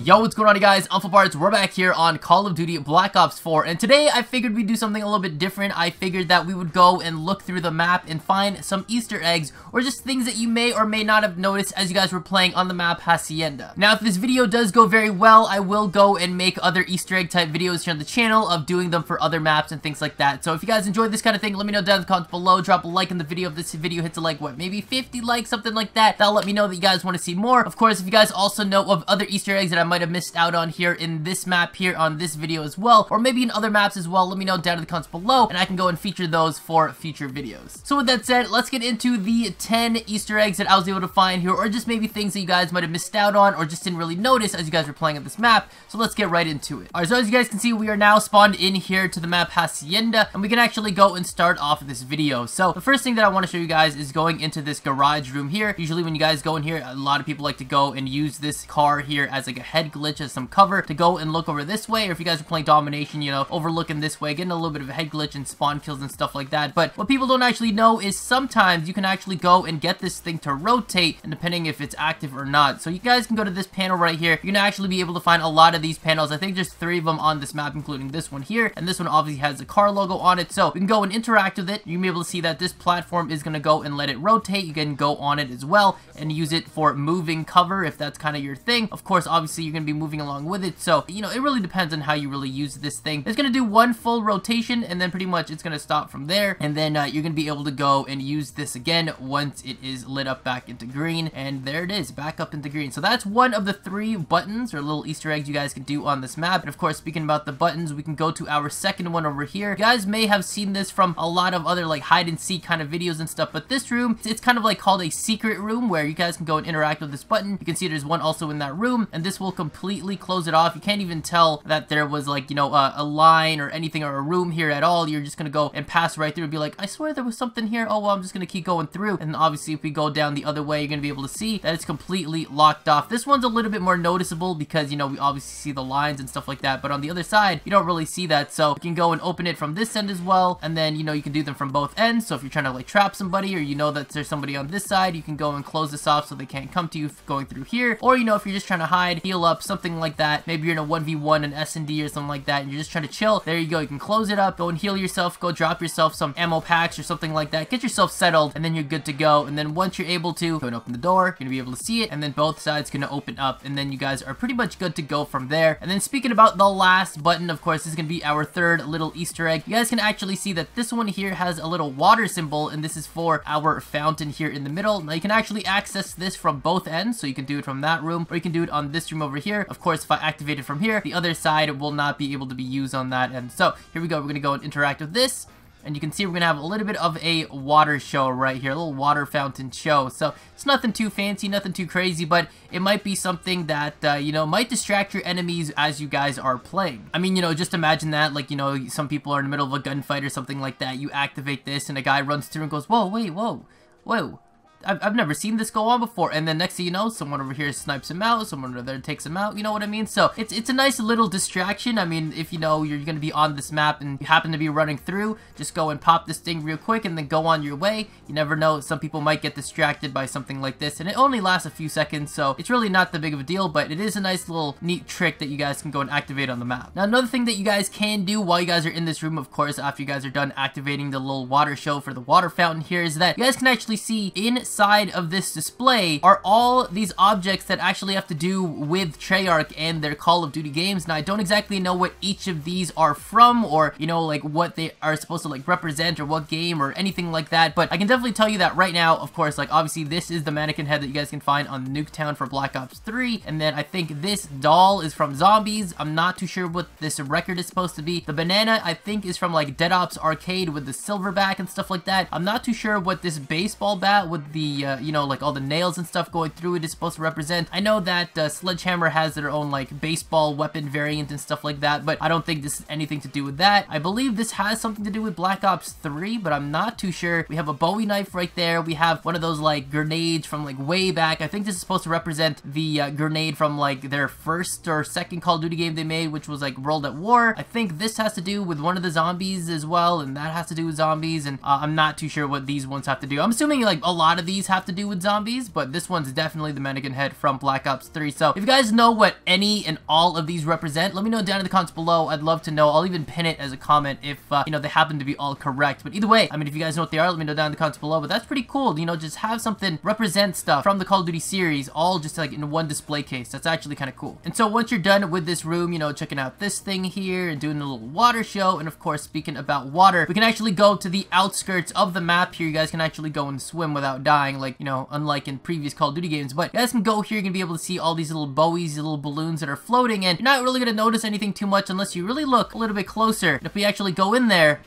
Yo, what's going on, you guys? I'm FlipArtz. We're back here on Call of Duty Black Ops 4, and today I figured we'd do something a little bit different. I figured that we would go and look through the map and find some Easter eggs, or just things that you may or may not have noticed as you guys were playing on the map Hacienda. Now, if this video does go very well, I will go and make other Easter egg type videos here on the channel of doing them for other maps and things like that. So if you guys enjoyed this kind of thing, let me know down in the comments below. Drop a like in the video if this video hits like, what, maybe 50 likes, something like that. That'll let me know that you guys want to see more. Of course, if you guys also know of other Easter eggs that I might have missed out on here in this map here on this video as well, or maybe in other maps as well, let me know down in the comments below, and I can go and feature those for future videos. So with that said, let's get into the 10 Easter eggs that I was able to find here, or just maybe things that you guys might have missed out on, or just didn't really notice as you guys were playing on this map. So let's get right into it. Alright, so as you guys can see, we are now spawned in here to the map Hacienda, and we can actually go and start off this video. So the first thing that I want to show you guys is going into this garage room here. Usually when you guys go in here, a lot of people like to go and use this car here as like a head glitch, as some cover to go and look over this way, or if you guys are playing domination, you know, overlooking this way, getting a little bit of a head glitch and spawn kills and stuff like that. But what people don't actually know is sometimes you can actually go and get this thing to rotate, and depending if it's active or not. So you guys can go to this panel right here. You can actually be able to find a lot of these panels. I think there's 3 of them on this map, including this one here, and this one obviously has the car logo on it. So you can go and interact with it. You can be able to see that this platform is going to go and let it rotate. You can go on it as well and use it for moving cover if that's kind of your thing. Of course, obviously you're going to be moving along with it, so you know, it really depends on how you really use this thing. It's going to do one full rotation, and then pretty much it's going to stop from there, and then you're going to be able to go and use this again once it is lit up back into green, and there it is, back up into green. So that's one of the 3 buttons or little Easter eggs you guys can do on this map. And of course, speaking about the buttons, we can go to our second one over here. You guys may have seen this from a lot of other like hide and seek kind of videos and stuff, but this room, it's kind of like called a secret room where you guys can go and interact with this button. You can see there's one also in that room, and this will completely close it off. You can't even tell that there was like, you know, a line or anything or a room here at all. You're just gonna go and pass right through and be like, I swear there was something here. Oh, well, I'm just gonna keep going through. And obviously if we go down the other way, you're gonna be able to see that it's completely locked off. This one's a little bit more noticeable because, you know, we obviously see the lines and stuff like that, but on the other side, you don't really see that. So you can go and open it from this end as well, and then, you know, you can do them from both ends. So if you're trying to like trap somebody, or you know that there's somebody on this side, you can go and close this off so they can't come to you going through here. Or, you know, if you're just trying to hide, heal up, something like that, maybe you're in a 1v1, an S&D or something like that, and you're just trying to chill, there you go, you can close it up, go and heal yourself, go drop yourself some ammo packs or something like that, get yourself settled, and then you're good to go. And then once you're able to, go and open the door, you're gonna be able to see it, and then both sides gonna open up, and then you guys are pretty much good to go from there. And then speaking about the last button, of course, this is gonna be our 3rd little Easter egg. You guys can actually see that this one here has a little water symbol, and this is for our fountain here in the middle. Now you can actually access this from both ends, so you can do it from that room, or you can do it on this room over here. Of course, if I activate it from here, the other side will not be able to be used on that end. So here we go, we're gonna go and interact with this, and you can see we're gonna have a little bit of a water show right here, a little water fountain show. So it's nothing too fancy, nothing too crazy, but it might be something that, you know, might distract your enemies as you guys are playing. I mean, you know, just imagine that, like, you know, some people are in the middle of a gunfight or something like that. You activate this, and a guy runs through and goes, whoa, wait, whoa, whoa. I've never seen this go on before, and then next thing you know, someone over here snipes him out, someone over there takes him out, you know what I mean? So it's a nice little distraction. I mean, if you know you're gonna be on this map and you happen to be running through, just go and pop this thing real quick and then go on your way. You never know, some people might get distracted by something like this, and it only lasts a few seconds, so it's really not that big of a deal, but it is a nice little neat trick that you guys can go and activate on the map. Now, another thing that you guys can do while you guys are in this room, of course, after you guys are done activating the little water show for the water fountain here, is that you guys can actually see inside of this display are all these objects that actually have to do with Treyarch and their Call of Duty games. Now, I don't exactly know what each of these are from, or, you know, like what they are supposed to like represent, or what game or anything like that, but I can definitely tell you that right now, of course, like obviously this is the mannequin head that you guys can find on Nuketown for Black Ops 3, and then I think this doll is from Zombies. I'm not too sure what this record is supposed to be. The banana, I think, is from like Dead Ops Arcade with the silverback and stuff like that. I'm not too sure what this baseball bat with the, you know, like all the nails and stuff going through it is supposed to represent. I know that Sledgehammer has their own like baseball weapon variant and stuff like that, but I don't think this is anything to do with that. I believe this has something to do with Black Ops 3, but I'm not too sure. We have a Bowie knife right there. We have one of those like grenades from like way back. I think this is supposed to represent the grenade from like their 1st or 2nd Call of Duty game they made, which was like World at War. I think this has to do with one of the zombies as well, and that has to do with zombies, and I'm not too sure what these ones have to do. I'm assuming like a lot of these these have to do with zombies, but this one's definitely the mannequin head from Black Ops 3. So if you guys know what any and all of these represent, let me know down in the comments below. I'd love to know. I'll even pin it as a comment if, you know, they happen to be all correct. But either way, I mean, if you guys know what they are, let me know down in the comments below. But that's pretty cool, you know, just have something represent stuff from the Call of Duty series all just like in one display case. That's actually kind of cool. And so once you're done with this room, you know, checking out this thing here and doing a little water show, and of course, speaking about water, we can actually go to the outskirts of the map here. You guys can actually go and swim without dying, like, you know, unlike in previous Call of Duty games. But you guys can go here, you're gonna be able to see all these little buoys, these little balloons that are floating, and you're not really gonna notice anything too much unless you really look a little bit closer. If we actually go in there,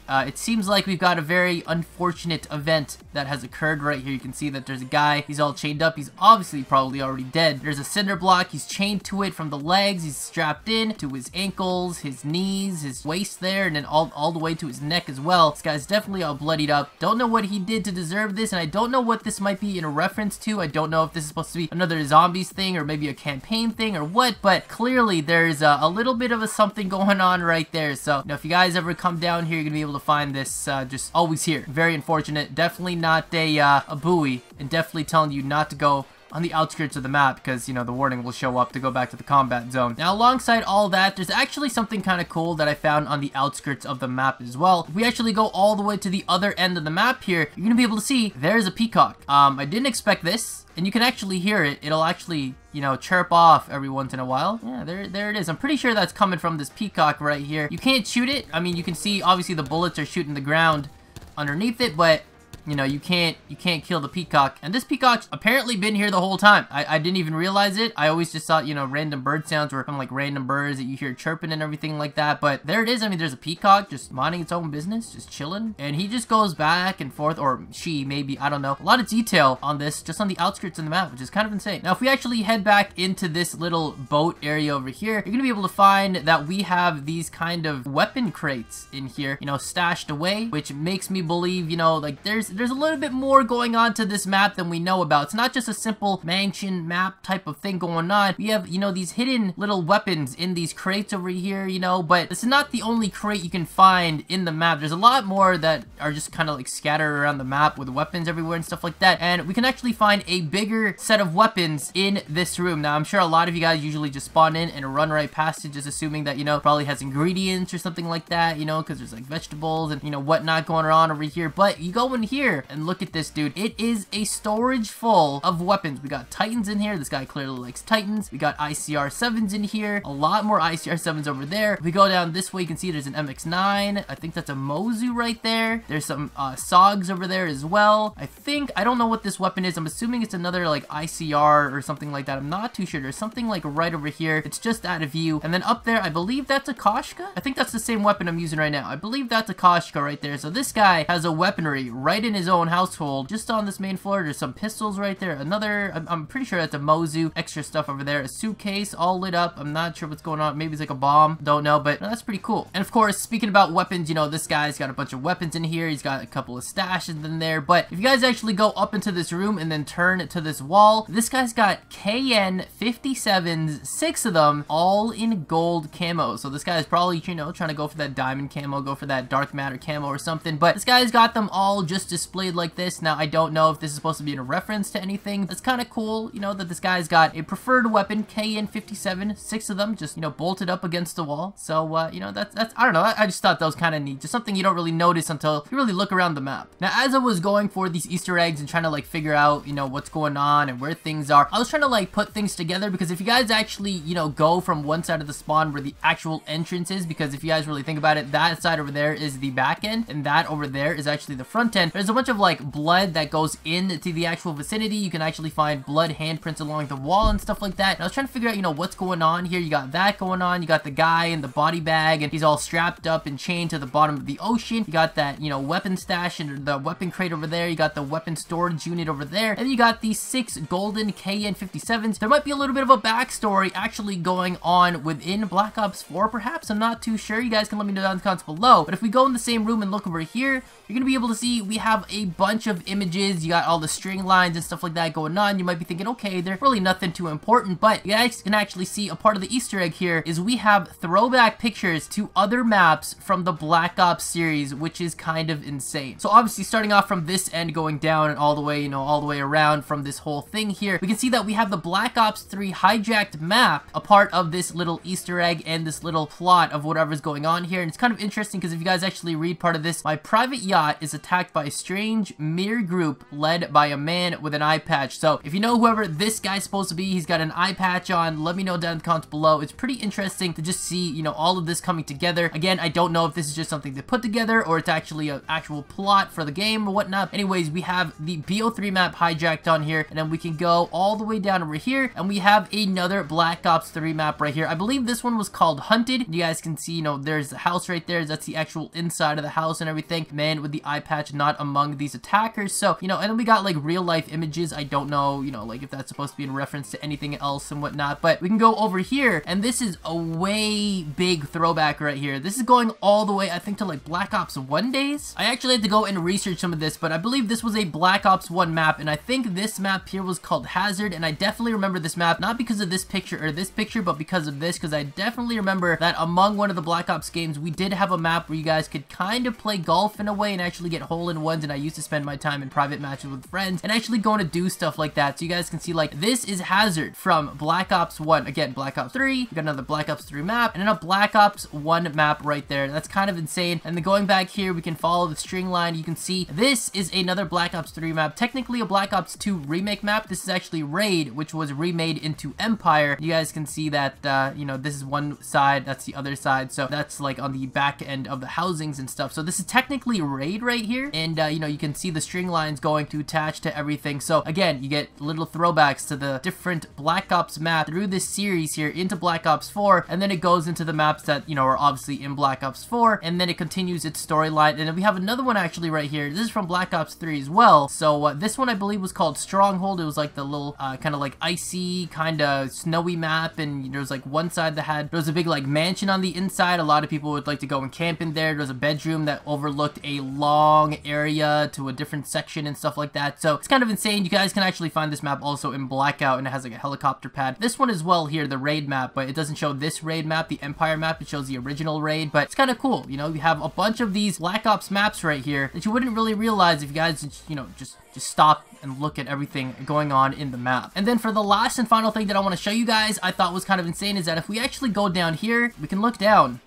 it seems like we've got a very unfortunate event that has occurred right here. You can see that there's a guy, he's all chained up, he's obviously probably already dead. There's a cinder block, he's chained to it from the legs, he's strapped in to his ankles, his knees, his waist there, and then all the way to his neck as well. This guy's definitely all bloodied up. Don't know what he did to deserve this, and I don't know what this might be in a reference to. I don't know if this is supposed to be another zombies thing or maybe a campaign thing or what, but clearly there's a little bit of a something going on right there. So, you know, if you guys ever come down here, you're gonna be able to find this just always here. Very unfortunate. Definitely not a buoy, and definitely telling you not to go on the outskirts of the map because, you know, the warning will show up to go back to the combat zone. Now, alongside all that, there's actually something kind of cool that I found on the outskirts of the map as well. If we actually go all the way to the other end of the map here, you're gonna be able to see there's a peacock. I didn't expect this, and you can actually hear it. It'll actually, you know, chirp off every once in a while. Yeah, there it is. I'm pretty sure that's coming from this peacock right here. You can't shoot it. I mean, you can see obviously the bullets are shooting the ground underneath it, but you know, you can't kill the peacock. And this peacock's apparently been here the whole time. I didn't even realize it. I always just thought, you know, random bird sounds were from like random birds that you hear chirping and everything like that. But there it is. I mean, there's a peacock just minding its own business, just chilling. And he just goes back and forth, or she maybe, I don't know. A lot of detail on this, just on the outskirts of the map, which is kind of insane. Now, if we actually head back into this little boat area over here, you're gonna be able to find that we have these kind of weapon crates in here, you know, stashed away, which makes me believe, you know, like there's a little bit more going on to this map than we know about. It's not just a simple mansion map type of thing going on. We have, you know, these hidden little weapons in these crates over here, you know, but this is not the only crate you can find in the map. There's a lot more that are just kind of like scattered around the map with weapons everywhere and stuff like that, and we can actually find a bigger set of weapons in this room. Now, I'm sure a lot of you guys usually just spawn in and run right past it, just assuming that, you know, probably has ingredients or something like that, you know, because there's like vegetables and, you know, whatnot going on over here. But you go in here and look at this, dude. It is a storage full of weapons. We got Titans in here. This guy clearly likes Titans. We got ICR-7s in here. A lot more ICR-7s over there. If we go down this way, you can see there's an MX-9. I think that's a Mozu right there. There's some SOGs over there as well. I don't know what this weapon is. I'm assuming it's another like ICR or something like that. I'm not too sure. There's something like right over here. It's just out of view. And then up there, I believe that's a Koshka. I think that's the same weapon I'm using right now. I believe that's a Koshka right there. So this guy has a weaponry right in his own household. Just on this main floor, there's some pistols right there. Another, I'm pretty sure that's a Mozu. Extra stuff over there. A suitcase all lit up. I'm not sure what's going on. Maybe it's like a bomb. Don't know, but no, that's pretty cool. And of course, speaking about weapons, you know, this guy's got a bunch of weapons in here. He's got a couple of stashes in there. But if you guys actually go up into this room and then turn to this wall, this guy's got KN57s, 6 of them, all in gold camo. So this guy's probably, you know, trying to go for that diamond camo, go for that dark matter camo or something. But this guy's got them all just displayed like this. Now, I don't know if this is supposed to be in a reference to anything. It's kind of cool, you know, that this guy's got a preferred weapon, KN57, 6 of them, just, you know, bolted up against the wall. So, you know, that's I don't know, I just thought that was kind of neat. Just something you don't really notice until you really look around the map. Now, as I was going for these Easter eggs and trying to, like, figure out, you know, what's going on and where things are, I was trying to, like, put things together, because if you guys actually, you know, go from one side of the spawn where the actual entrance is, because if you guys really think about it, that side over there is the back end, and that over there is actually the front end. There's a bunch of, like, blood that goes into the actual vicinity. You can actually find blood handprints along the wall and stuff like that. And I was trying to figure out, you know, what's going on here. You got that going on. You got the guy in the body bag, and he's all strapped up and chained to the bottom of the ocean. You got that, you know, weapon stash and the weapon crate over there. You got the weapon storage unit over there. And you got these 6 golden KN57s. There might be a little bit of a backstory actually going on within Black Ops 4, perhaps. I'm not too sure. You guys can let me know down in the comments below. But if we go in the same room and look over here, you're going to be able to see we have have a bunch of images. You got all the string lines and stuff like that going on. You might be thinking, okay, they're really nothing too important, but you guys can actually see a part of the Easter egg here is we have throwback pictures to other maps from the Black Ops series, which is kind of insane. So obviously starting off from this end going down and all the way, you know, all the way around from this whole thing here, we can see that we have the Black Ops 3 hijacked map, a part of this little Easter egg and this little plot of whatever's going on here. And it's kind of interesting because if you guys actually read part of this, my private yacht is attacked by a strange mirror group led by a man with an eye patch. So if you know whoever this guy's supposed to be, he's got an eye patch on, let me know down in the comments below. It's pretty interesting to just see, you know, all of this coming together. Again, I don't know if this is just something they put together or it's actually an actual plot for the game or whatnot. Anyways, we have the BO3 map hijacked on here, and then we can go all the way down over here, and we have another Black Ops 3 map right here. I believe this one was called Hunted. You guys can see, you know, there's the house right there. That's the actual inside of the house and everything. Man with the eye patch not among these attackers. So, you know, and then we got like real life images. I don't know, you know, like if that's supposed to be in reference to anything else and whatnot, but we can go over here, and this is a way big throwback right here. This is going all the way, I think, to like Black Ops 1 days. I actually had to go and research some of this, but I believe this was a Black Ops 1 map, and I think this map here was called Hazard, and I definitely remember this map, not because of this picture or this picture, but because of this, because I definitely remember that among one of the Black Ops games, we did have a map where you guys could kind of play golf in a way and actually get hole-in-ones, and I used to spend my time in private matches with friends and actually going to do stuff like that. So you guys can see, like, this is Hazard from Black Ops 1. Again, Black Ops 3, we got another Black Ops 3 map, and then a Black Ops 1 map right there. That's kind of insane. And then going back here, we can follow the string line. You can see this is another Black Ops 3 map, technically a Black Ops 2 remake map. This is actually Raid, which was remade into Empire. You guys can see that, you know, this is one side, that's the other side, so that's like on the back end of the housings and stuff. So this is technically Raid right here, and you know, you can see the string lines going to attach to everything. So again, you get little throwbacks to the different Black Ops map through this series here into Black Ops 4, and then it goes into the maps that, you know, are obviously in Black Ops 4, and then it continues its storyline. And then we have another one actually right here. This is from Black Ops 3 as well. So this one I believe was called Stronghold. It was like the little kind of like icy, kind of snowy map, and there was like one side that had, there was a big like mansion on the inside. A lot of people would like to go and camp in there. There was a bedroom that overlooked a long area to a different section and stuff like that. So it's kind of insane. You guys can actually find this map also in Blackout, and it has like a helicopter pad. This one as well here, the Raid map, but it doesn't show this Raid map, the Empire map. It shows the original Raid, but it's kind of cool. You know, you have a bunch of these Black Ops maps right here that you wouldn't really realize if you guys, you know, just stop and look at everything going on in the map. And then for the last and final thing that I want to show you guys, I thought was kind of insane, is that if we actually go down here, we can look down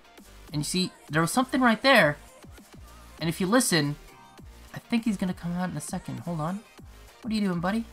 and you see there was something right there. And if you listen, I think he's gonna come out in a second. Hold on. What are you doing, buddy?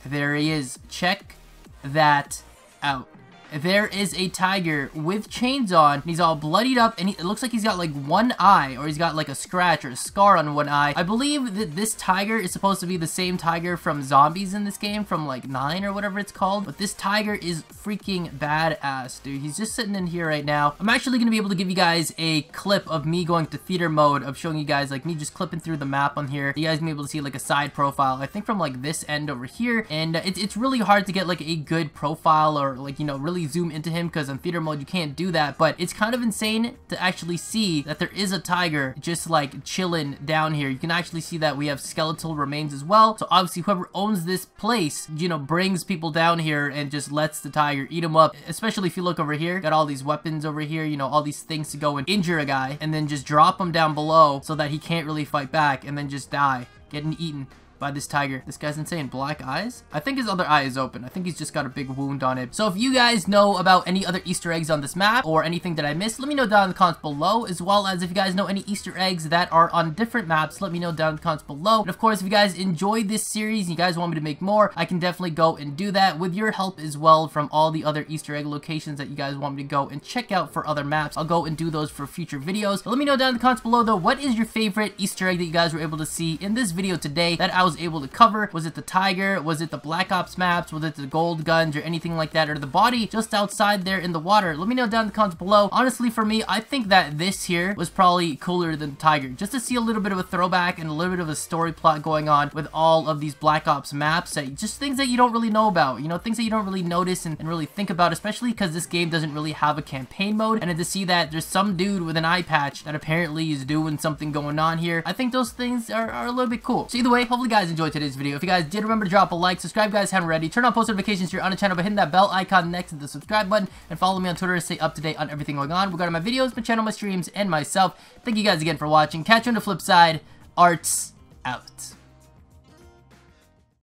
There he is. Check that out. There is a tiger with chains on, and he's all bloodied up, and it looks like he's got like one eye, or he's got like a scratch or a scar on one eye. I believe that this tiger is supposed to be the same tiger from Zombies in this game, from like 9 or whatever it's called, but this tiger is freaking badass, dude. He's just sitting in here right now. I'm actually going to be able to give you guys a clip of me going to theater mode, of showing you guys like me just clipping through the map on here. You guys can be able to see like a side profile, I think from like this end over here, and it's really hard to get like a good profile, or like, you know, really zoom into him, because on theater mode you can't do that. But it's kind of insane to actually see that there is a tiger just like chilling down here. You can actually see that we have skeletal remains as well. So obviously whoever owns this place, you know, brings people down here and just lets the tiger eat them up. Especially if you look over here, got all these weapons over here, you know, all these things to go and injure a guy and then just drop him down below so that he can't really fight back and then just die, getting eaten by this tiger. This guy's insane. Black eyes? I think his other eye is open. I think he's just got a big wound on it. So if you guys know about any other Easter eggs on this map, or anything that I missed, let me know down in the comments below, as well as if you guys know any Easter eggs that are on different maps, let me know down in the comments below. And of course, if you guys enjoyed this series and you guys want me to make more, I can definitely go and do that with your help as well, from all the other Easter egg locations that you guys want me to go and check out for other maps. I'll go and do those for future videos. But let me know down in the comments below though, what is your favorite Easter egg that you guys were able to see in this video today that I was was able to cover. Was it the tiger? Was it the Black Ops maps? Was it the gold guns or anything like that? Or the body just outside there in the water? Let me know down in the comments below. Honestly, for me, I think that this here was probably cooler than the tiger. Just to see a little bit of a throwback and a little bit of a story plot going on with all of these Black Ops maps. Just things that you don't really know about. You know, things that you don't really notice and really think about, especially because this game doesn't really have a campaign mode. And to see that there's some dude with an eye patch that apparently is doing something going on here, I think those things are a little bit cool. So either way, hopefully you guys enjoyed today's video. If you guys did, remember to drop a like, subscribe guys haven't already, turn on post notifications if you're on the channel by hitting that bell icon next to the subscribe button, and follow me on Twitter to stay up to date on everything going on regarding my videos, my channel, my streams, and myself. Thank you guys again for watching. Catch you on the flip side. Arts out.